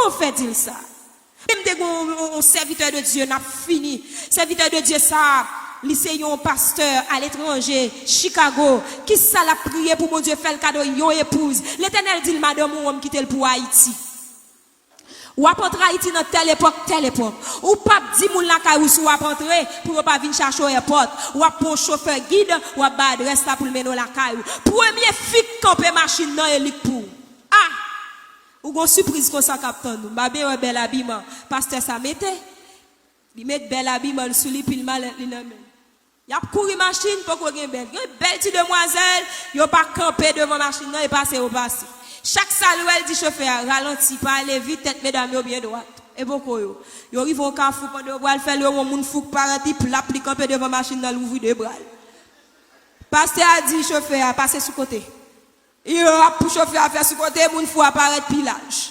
Comment fait-il ça? Même un serviteur de Dieu n'a fini. Serviteur de Dieu ça, lycée un pasteur à l'étranger, Chicago, qui ça l'a prié pour mon Dieu faire le cadeau yon épouse. L'Éternel dit madame ou homme quitter pour Haïti. Ou apprendre Haïti dans telle époque. Ou pas dit moun la kay ou sou apprendre pour pas venir chercher au airport. Ou a pour chauffeur guide ou a ba adresse là pour mener la kay. Premier fik camper machine nan élik pour. Ah! Ou gon surprise comme ça captain nous. Ba bien bel habillement. Pasteur ça mette. Il met bel habillement sous lui puis mal li nan men. Y a courir machine pour qu'on gen belle. Une belle petite demoiselle, yo pas camper devant machine nan et passer au passé. Chaque saluel dit chauffeur, ralenti, pas aller vite, tête mesdames, yo bien droite. Et beaucoup yo. Yo arrive au carrefour pendant yo bral faire le moun fouk parati pour l'appliquer camper devant machine dans l'ouvrir de bras. Pasteur a dit chauffeur, passer sous côté. Il a pour chauffeur à faire sous côté, moun fou apparaître pilage.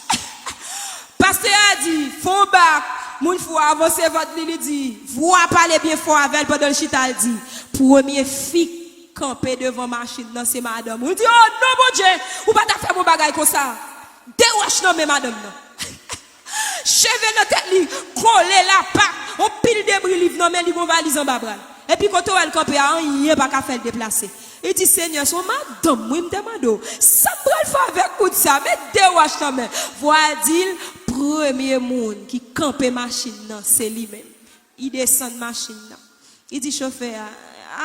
Pasteur a dit, fond bac, moun fou avancer votre ligne dit, vous parler bien fort avec pendant le chita dit, premier fille camper devant machine dans c'est madame. On dit oh non mon Dieu, ou pas ta faire mon bagage comme ça. Déroche non mais madame non. Cheveux dans tête li, coller la patte, on pile débris livre non mais li gon valise en bas bras. Et puis quand on va le camper rien pas qu'à faire déplacer. Il dit Seigneur son madame moi me demande ça me faire avec coup de ça mais déroche non mais voilà dit premier monde qui camper machine non c'est lui même. Il descend machine non. Il dit chauffeur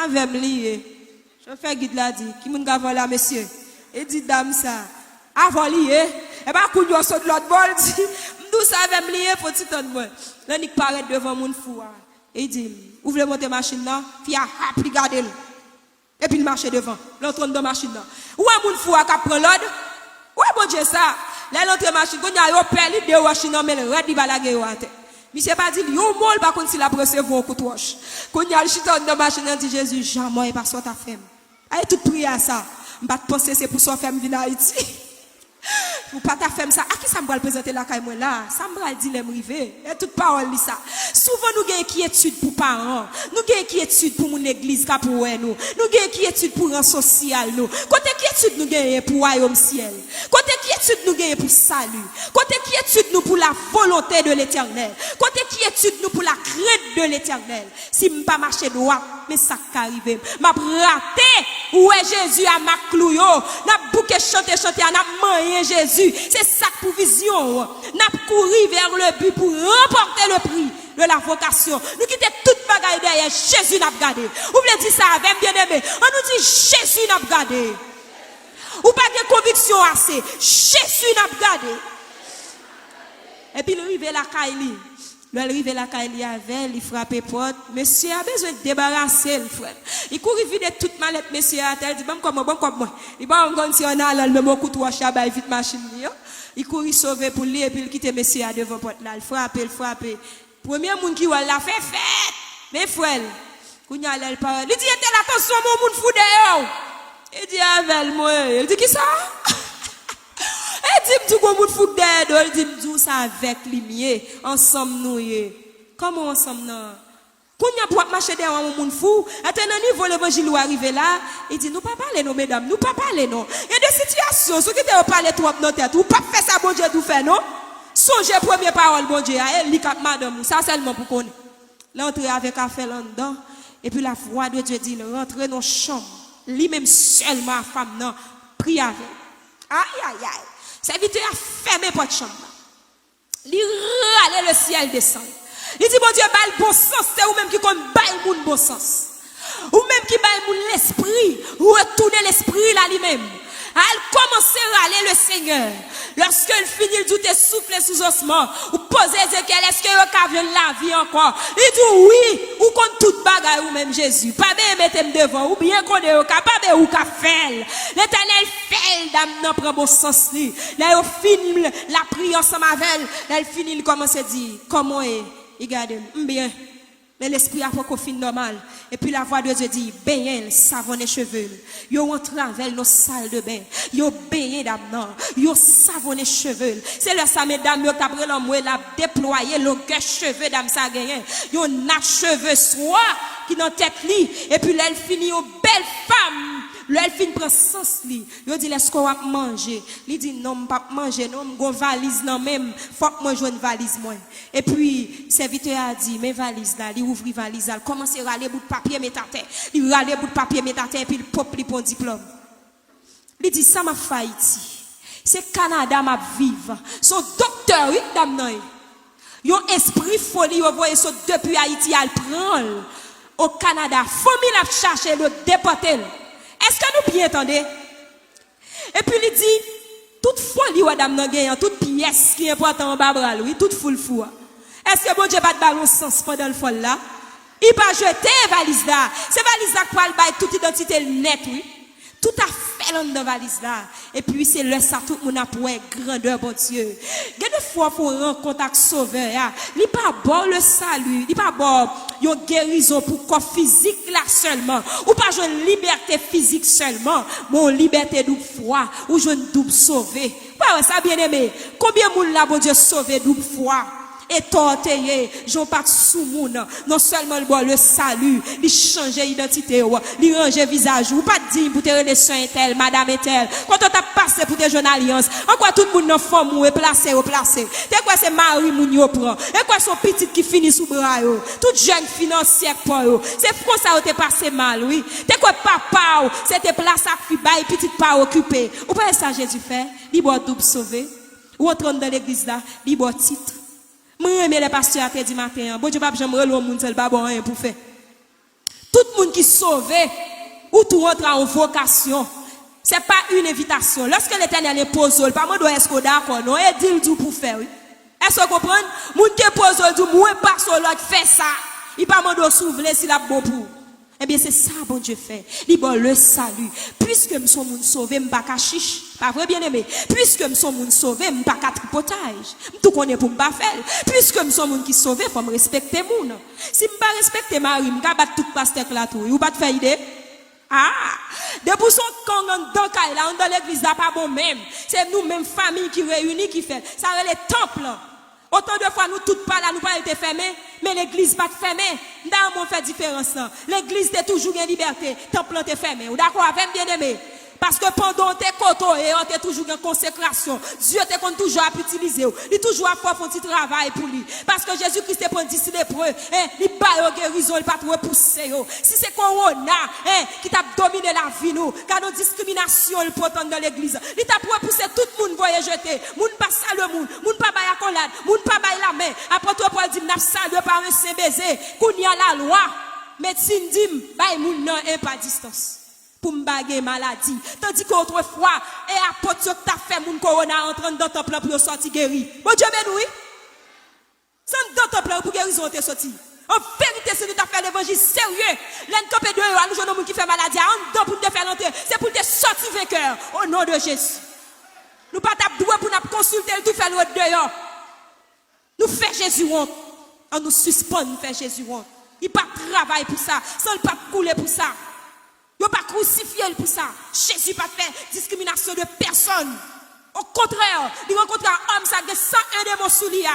avec lié. Chauffeur guide l'a dit, qui moun gavon là monsieur. Et dit dame ça, avant lié, et bah kou yo saute l'autre bol dit, m'dou ça avec me lié pour titan moi. Là ni paraît devant moun fou. Et dit, ouvre monter machine là, fi a pli garder. Et puis il marche devant, l'entre dans machine là. Ou un moun fou a ka prend l'ordre. Ouais bon Dieu ça. Là l'entre machine, kon y a yo perli de machine mais le red di balage yo ate. Monsieur pas dit yo mol pas contre si la recevoir un coup de roche. Kon y a le chiton dans machine dit Jésus, jamais pas soit ta femme. Aïe tout prier à ça. M'pas penser c'est pour son femme venir Haïti. Ou pas ta femme ça. À qui ça me va le présenter la caille moi là? Ça me va dire l'aime river. Et toute parole li ça. Souvent nous gagne inquiétude pour parents. Nous gagne inquiétude pour mon église ka pour nous. Nous gagne inquiétude pour un social nous. Côté inquiétude nous gagne pour royaume ciel. Côté inquiétude nous gagne pour salut. Côté inquiétude nous pour la volonté de l'Éternel. Côté inquiétude nous pour la crainte de l'Éternel. Si m'pas marcher droit, mais ça qu'arrive. M'a raté. Où est Jésus à ma clouyo? N'a bouquet chanter n'a moyen Jésus. C'est ça pour vision. N'a couru vers le but pour remporter le prix de la vocation. Nous quittons toute bagaille derrière. Jésus n'a pas gardé. Vous voulez dire ça avec bien aimé? On nous dit Jésus n'a pas gardé. Ou pas de conviction assez. Jésus n'a pas gardé. Et puis il arrive la Kaili. Il arrive la Kaili avec, il frappe porte. Monsieur a besoin de débarrasser le frère. Il court vide toute mallette monsieur a dit bon comme moi. Il va encore si on a là le même coup de wash à vite machine. Il court sauver pour lui et puis il quitte monsieur à devant porte là, il frappe. Premier monde qui va la fait fête. Mais frère, quand il a le parole, il dit attention mon monde fou dehors. Il dit avec moi, il dit qui ça? Il dit qu'on monde fou dehors, il dit ça avec lui ensemble nous. Comment ensemble non? Quand il a marché derrière un monde fou, à un niveau l'évangile ou arrivé là, il dit nous pas parler non mesdames, nous pas parler non. Il y a des situations, ceux qui te parler trop dans tête, ou pas faire ça bon Dieu tout fait non. Songez première parole bon Dieu, elle lit cap madame, ça seulement pour connaître. L'entrée avec affaire là dedans et puis la voix de Dieu dit rentrer dans chambre, lui-même seulement femme non, prie avec. Aïe. Serviteur a fermé porte chambre. Il râle le ciel descend. Il dit, mon Dieu, bail bon sens, c'est ou même qui comme bail moun bon sens. Ou même qui bail moun l'esprit, ou retourner l'esprit là lui-même. Elle commence à râler le Seigneur. Lorsqu'elle finit, il dit, souffle sous osement. Ou pose Ézéchiel, est-ce que vous avez la vie encore? Il dit, oui, ou contre toute bagaille ou même Jésus. Pas bien mettre devant, ou bien qu'on est capable ou qu'a fait. L'Éternel fait, dame, non, prend bon sens. Là, il finit la prière ensemble avec elle. Là, il finit, il commence à dire, comment est? Regardez, bien. Mais l'esprit a pas fin normal. Et puis la voix de Dieu dit, baigner, savonner cheveux. Yo entre avec nos salles de bain. Yo baigner d'amant. Yo savonner cheveux. C'est là ça, mesdames, yo après l'homme, la déployer le cheveux d'âme ça gagné. Yo nat cheveux soit qui dans tête li. Et puis là, elle finit aux belles femmes. L'elle fin prend sens li. Yo dit est-ce qu'on va manger? Il dit non, pas manger, non, m'gon valise non même, faut que moi joine valise moi. Et puis serviteur a dit mes valises là, il ouvre valise là, commence à râler bout de papier mettre à terre. Il râler bout de papier mettre à terre puis il pop li pour diplôme. Il dit ça m'a fait Haïti. C'est Canada m'a vivre. Son docteur oui dame nan. Yon esprit folie yo voye so depuis Haïti al prendre au Canada. Famille a cherché le déporter. Est-ce que nous bien entendez? Et puis il dit toute folie ou dame nan gen, toute pièce qui est important en bas lui, toute foule fou. Est-ce que bon Dieu pas de ballon sens pendant le folle là? Il pas jeter valise là. C'est valise là pour bailler toute identité net oui. Tout à fait dans la valise là. Et puis c'est le ça tout le monde a pour grandeur bon Dieu. Il y a des fois faut rencontrer avec sauveur. Il pas bon le salut, il pas bon une guérison pour corps physique là seulement. Ou pas une liberté physique seulement, mon liberté double foi ou une double sauvé. Ouais ça bien aimé. Combien moun là bon Dieu sauvé double foi? Et tortillé, j'en pas sous moun, non seulement le salut, il change identité, il range visage, ou pas dire pour te relations tel, madame et tel. Quand on t'a passé pour te jeune alliance, en quoi tout le monde dans forme ou placé. T'es quoi c'est mari moun yo prend, et quoi son petit qui finit sous bras yo, toute jeune financière pour yo. C'est pour ça ou t'es passé mal, oui. T'es quoi papa ou, c'était place à fi bail petit pas occupé. Ou pas ça Jésus fait, il boit double sauvé. Ou entrant dans l'église là, il boit titre. Moi, les pasteurs a dit matin, bon Dieu, pas j'aimerais le monde seul pas bon rien pour faire. Tout le monde qui sauvé ou tout rentre en vocation. C'est pas une invitation. Lorsque l'Éternel est posé, pas moi doit est-ce qu'on d'accord non et dit tout pour faire oui. Est-ce que vous comprenez? Moun qui posé dit moi pas sur l'autre fait ça. Il pas moi doit s'ouvrir s'il a bon pour. Eh bien c'est ça bon Dieu fait. Il bon le salut. Puisque me son moun sauvé, m'pas ka chiche. Pas vrai bien aimé. Puisque me son moun sauvé, m'pas ka tripotage. Tout connaît pour m'pas faire. Puisque me son moun qui sauvé, faut me respecter moun. Si m'pas respecter mari, m'ka battre tout pasteur là tout. Ou pas te faire idée? Ah, depuis son camp dans l'église là pas bon même. C'est nous même famille qui réunit qui fait. Ça les temples. Autant de fois nous toutes pas là, nous pas été fermés, mais l'église pas fermée. Dans mon fait différence. L'église est toujours en liberté, temple est fermé. Ou d'accord avec bien aimé? Parce que pendant tes côtés, on est toujours en consécration. Dieu te toujours à utiliser. Il toujours à faire un petit travail pour lui. Parce que Jésus-Christ est pour d'ici l'épreuve. Il bat guérison, il pas trop repousser. Si c'est Corona qui t'a dominé la vie, nous, car nos discriminations, le potent dans l'église. Il t'a pour repousser tout le monde, voyez jeter. Moun pas saluer moun, moun pas bailler accolade, moun pas bailler la main. Après toi, pour dire, n'a salué par un saint baiser. Qu'on y a la loi. Médecine dit, baille moun non, pas distance. Pour m'baguer maladie. Tandis qu'autrefois, et apôtre que t'as fait mon corona entrant dans ton plan pour sortir guéri. Bon Dieu béni. Sans dans ton plan pour guérison t'es sorti. En vérité, si nous t'as fait l'évangile sérieux, l'encopé de nous, nous gens qui fait maladie, en dedans pour te faire l'entrée, c'est pour te sortir vainqueur au nom de Jésus. Nous pas t'as doué pour nous consulter tout faire l'autre dehors. Nous fait Jésus honte. On nous suspend nous fait Jésus honte. Il pas travail pour ça, sans le pas couler pour ça. Il n'a pas crucifié pour ça. Jésus n'a pas fait discrimination de personne. Au contraire, il rencontre un homme, ça a 101 démons sous lui.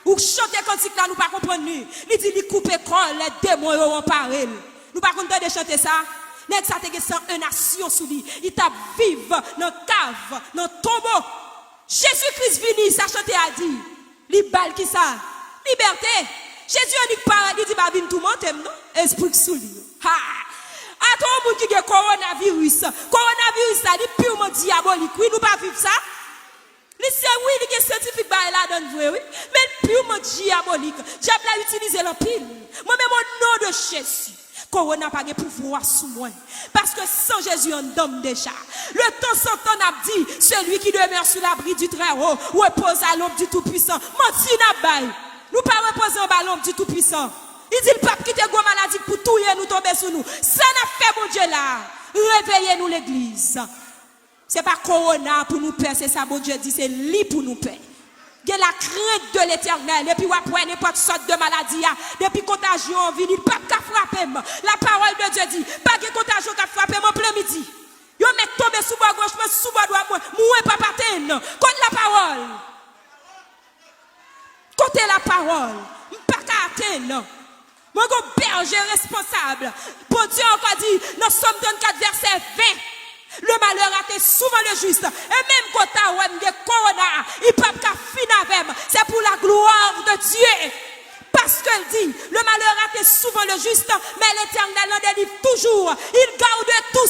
Ou chanter quand là, nous ne pas comprendre. Il dit, il coupe corps, les démons ont parlé. Nous ne pas comprendre de chanter ça. Nèg ça te 101 nations sous lui. Il t'a vivre dans cave, dans tombeau. Jésus-Christ vini, ça chanter a dit. Li bal qui ça? Liberté. Jésus a dit paradis, il dit, bah, vin tout monter, non? Esprit sous lui. Ha! À tout le monde qui a coronavirus. Coronavirus, ça dit purement diabolique. Oui, nous pas vivre ça. Oui, il y a scientifique là dans vous, oui. Mais purement diabolique. Diable a utilisé l'empile. Moi-même, au nom de Jésus. Corona n'a pas de pouvoir sous moi. Parce que sans Jésus, on donne déjà. Le temps sans temps a dit, celui qui demeure sous l'abri du Très-Haut, repose à l'ombre du Tout-Puissant. Menti n'a pas. Nous pas reposer à l'ombre du Tout-Puissant. Il dit le pape qui te go maladie pour tout nous tomber sur nous. Ça n'a fait mon Dieu là. Réveillez-nous l'église. C'est pas corona pour nous paix, c'est ça mon Dieu dit, c'est lit pour nous paix. Il y a la crainte de l'éternel. Et puis après n'importe sorte de maladie. Depuis contagion vient, il pas frapper. La parole de Dieu dit, pas de contagion qui frappe en plein midi. Yo met tomber sous bas gauche, sous bas droit, moi pas patin. Contre la parole. Côté la parole. Pas atteindre. Mon berger responsable. Pour Dieu encore dit, dans Somme 24, verset 20. Le malheur a été souvent le juste. Et même quand tu as des corona, il peut pas finir avec. C'est pour la gloire de Dieu. Parce qu'elle dit, le malheur a été souvent le juste, mais l'Éternel en délivre toujours. Il garde tous